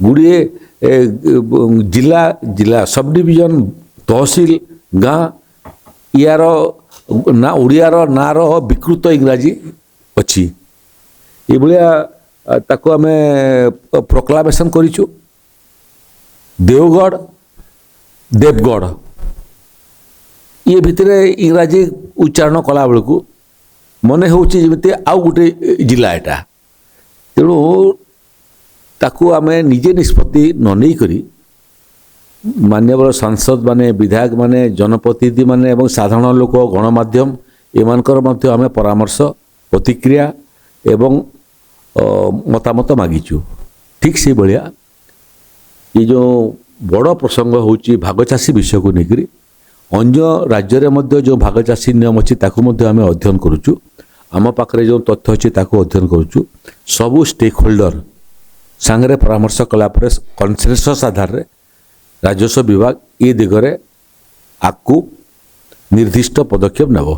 गुड़िए जिला जिला sub division तहसील गाँ यार ना ओडियार नार विकृत इंग्राजी अच्छी ये भाया ताको आमे प्रोक्लामेशन करिछु देवगढ़ देवगढ़ ये भितर इंग्राजी उच्चारण कला बेलू मन होती आउ गोटे जिला एटा तेणु ताकू आमे निजे निष्पत्ति न नहीं करी मान्यवर सांसद माने विधायक माने जनप्रतिनिधि माने एवं साधारण लोक गणमाध्यम एमानकर मध्य आमे परामर्श प्रतिक्रिया एवं मतामत मागिचु ठीक से भाया ये जो बड़ प्रसंग होची भागचाषी विषय को लेकर अन्य राज्य रे मध्य जो भागचाषी नियम अच्छी ताकू मध्य आमे अध्ययन करुचु आम पाखरे जो तथ्य अच्छी ताकू अध्ययन करुचु सबू स्टेक होल्डर सांगरे परामर्श कला पर कनसेनसस आधार रे राजस्व विभाग ये दिगरे आकु निर्दिष्ट पदक्षेप नेब।